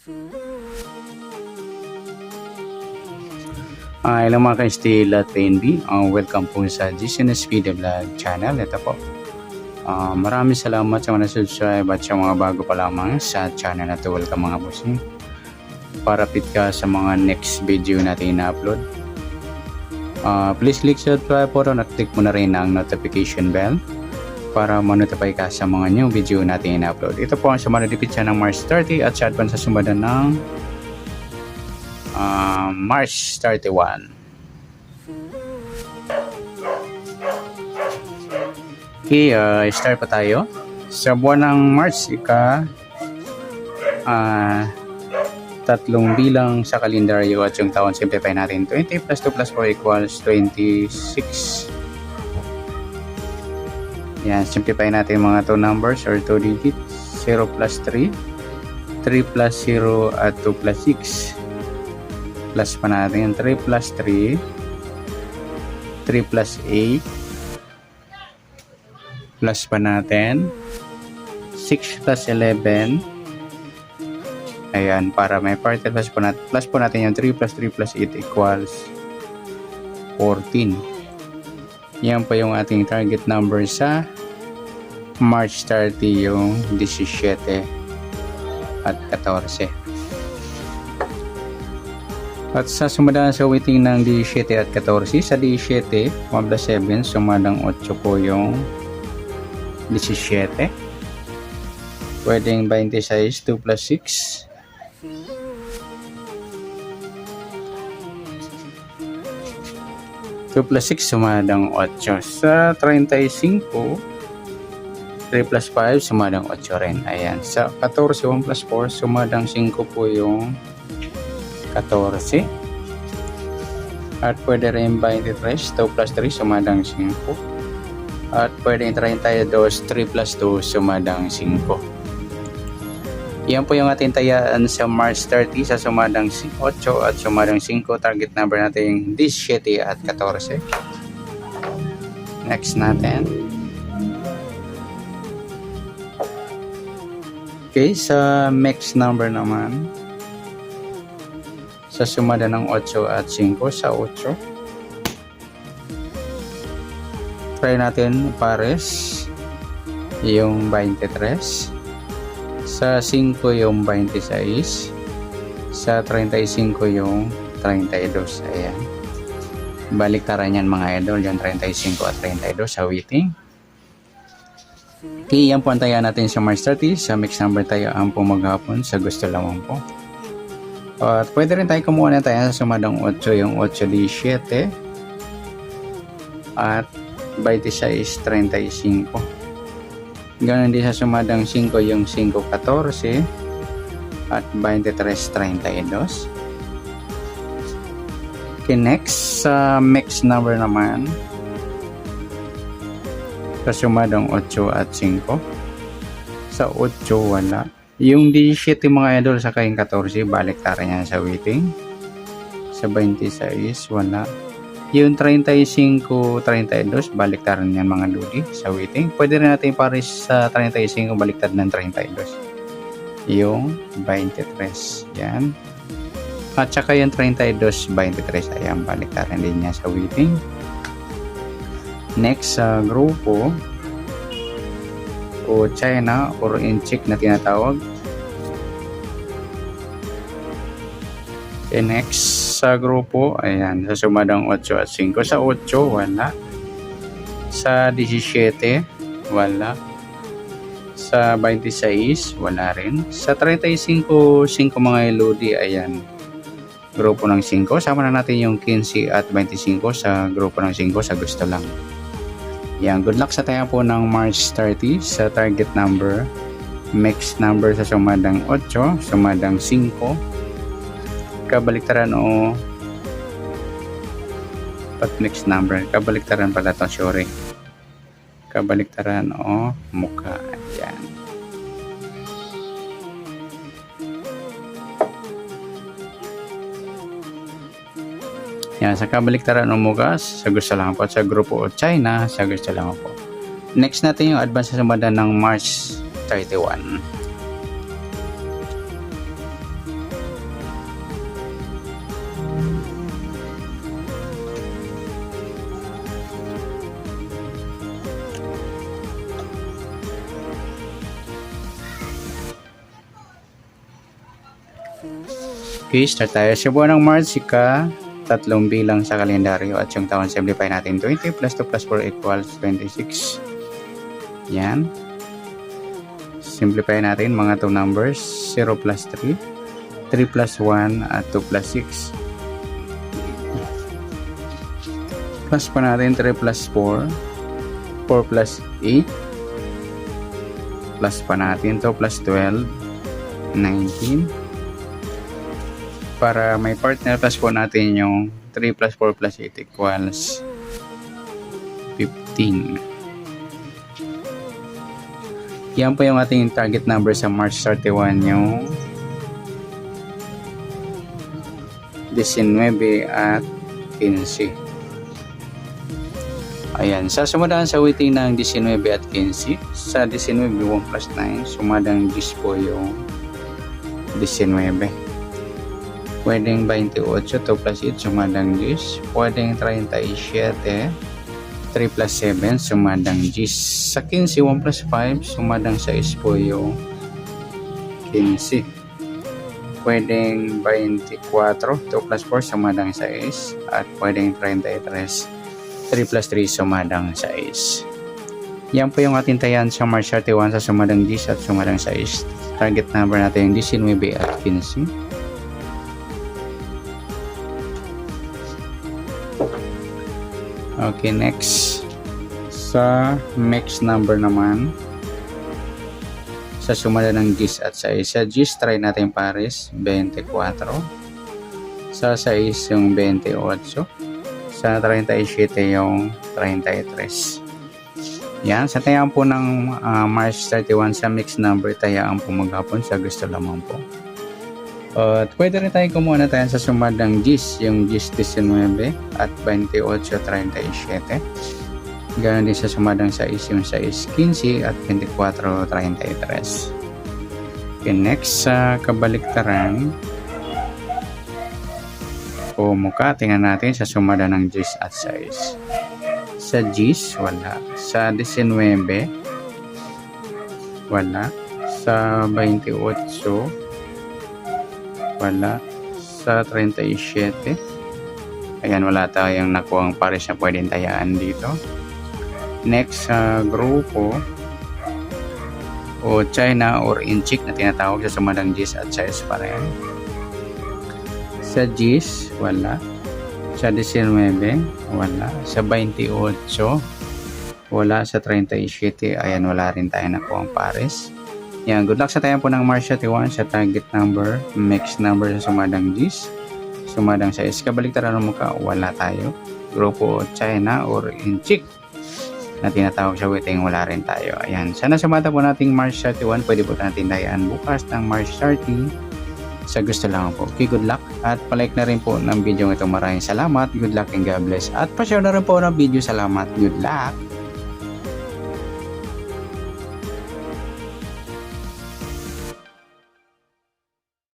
Hello mga ka-steel at PNB, welcome po sa GCNS Video Vlog channel. Ito po, maraming salamat sa mga subscribe at sa mga bago pa lamang sa channel na ito. Welcome mga bossing, parapit ka sa mga next video natin na-upload. Please click subscribe po at click mo na rin ang notification bell para ma-notify ka sa mga new video natin na-upload. Ito po ang sumanadipit siya ng March 30 at sa advance sa sumada ng March 31. Okay, start pa tayo. Sa buwan ng March, tatlong bilang sa kalendaryo at yung taon, simplify natin. 20 plus 2 plus 4 equals 26. Yan, simplify natin mga 2 numbers or 2 digits. 0 plus 3, 3 plus 0 at 2 plus 6. Plus pa natin 3 plus 3, 3 plus 8, plus pa natin 6 plus 11. Ayan, para may part plus po natin yung 3 plus 3 plus 8 equals 14. Yan po yung ating target number sa March 30, yung 17 at 14. At sa sumadaan sa weighting ng 17 at 14, sa 17, 1 plus 7, sumadang 8 po yung 17. Pwedeng 26, 2 plus 6. 2 plus 6, sumadang 8. Sa 35, 3 plus 5, sumadang 8 rin. Ayan. Sa 14, 1 plus 4, sumadang 5 po yung 14. At pwede rin 23, 2 plus 3, sumadang 5. At pwede 32, 3 plus 2, sumadang 5. Yan po yung ating tayaan sa March 30 sa sumadang 8 at sumadang 5. Target number natin 17 at 14. Next natin. Okay, sa next number naman, sa sumada ng 8 at 5, sa 8, try natin pares yung 23, sa 5 yung 26, sa 35 yung 32. Ayan, baliktaran yan mga idol, yung 35 at 32 sa weighting. Okay, yan po ang taya natin sa March 30. Sa mix number tayo ang pumaghapon sa gusto lamang po. At pwede rin tayo kumuha na tayo sa sumadang 8, yung 8 17 at 26 35. Ganon din sa sumadang 5, yung 5 14 at 23 32. Okay, next sa mix number naman, sa sumadang 8 at 5, sa 8 wala. Yung 17 mga idol sa kayong 14, baliktaran yan sa weighting. Sa 26, wala. Yung 35, 32, baliktaran yan mga ludi sa weighting. Pwede rin natin pares sa 35, baliktad ng 32. Yung 23, yan. At saka yung 32, 23, ayan, baliktaran din yan sa weighting. Next sa grupo, o China or inchik na tinatawag. Okay, next sa grupo, ayan, sa sumadang 8 at 5. Sa 8 wala, sa 17 wala, sa 26 wala rin, sa 35 5 mga elodi. Ayan, grupo ng 5, sama na natin yung 15 at 25 sa grupo ng 5 sa gusto lang. Yan, good luck sa tayo po ng March 30 sa target number, mix number sa sumadang 8, sumadang 5, kabaliktaran o mix number, kabaliktaran pala ito, sorry, kabaliktaran o mukha. Yan. Yan, sa kabaliktaran o mugas, sa gusto lang po. Sa grupo o China, sa gusto lang po. Next natin yung advance sa sumada ng March 31. Okay, start tayo. Sa buwan ng March, tatlong bilang sa kalendaryo at yung taon, simplify natin. 20 plus 2 plus 4 equals 26. Yan. Simplify natin mga 2 numbers. 0 plus 3, 3 plus 1 at 2 plus 6. Plus pa natin 3 plus 4, 4 plus 8. Plus pa natin 2 plus 12, 19. Para may partner, plus po natin yung 3 plus 4 plus 8 equals 15. Yan po yung ating target number sa March 31, yung 19 at 15. Ayan, sa sumadaan sa waiting ng 19 at 15, sa 19, 1 plus 9, sumadang 10 po yung 19. Pwedeng 28, 2 plus 8, sumadang 10. Pwedeng 37, 3 plus 7, sumadang 10. Sa 15, 1 plus 5, sumadang 6 po yung 15. Pwedeng 24, 2 plus 4, sumadang 6. At pwedeng 33, 3 plus 3, sumadang 6. Yan po yung ating tayan sa March 31 sa sumadang 10 at sumadang 6. Target number natin yung 19 at 15. Okay, next. Sa mix number naman, sa sumada ng 10 at 6. Sa 10, try natin pares, 24. Sa 6, yung 28. Sa 37, yung 33. Yan, sa tayaan po ng March 31 sa mix number, tayaan po maghapon sa gusto lamang po. At pwede rin tayo kumuha na tayo sa sumadang 10, yung 10-19 at 28-37. Ganoon din sa sumadang 6, yung 6-15 at 24-33. Okay, next sa kabaliktaran, mukha, tingnan natin sa sumada ng 10 at 6. Sa 10, wala. Sa 19, wala. Sa 28, wala. Sa 37, ayan, wala tayong nakuha ang pares na pwedeng tayaan dito. Next sa grupo o China or inchik na tinatawag sa sumadang 10 at 6 pa rin. Sa 10, wala. Sa 19, wala. Sa 28, wala. Sa 37, ayan, wala rin tayo nakuha ang pares. Yan, good luck sa tayo po ng March 31 sa target number, mix number sa sumadang 10, sumadang 6. Kabaliktaran ng mukha, wala tayo. Grupo China or inchik na tinatawag sa waiting, wala rin tayo. Ayan, sana sumata po nating March 31, pwede po natin tayaan bukas ng March 30 sa gusto lang po. Okay, good luck at palike na rin po ng video ito. Maraming salamat, good luck and God bless. At pa-share na rin po ng video. Salamat, good luck.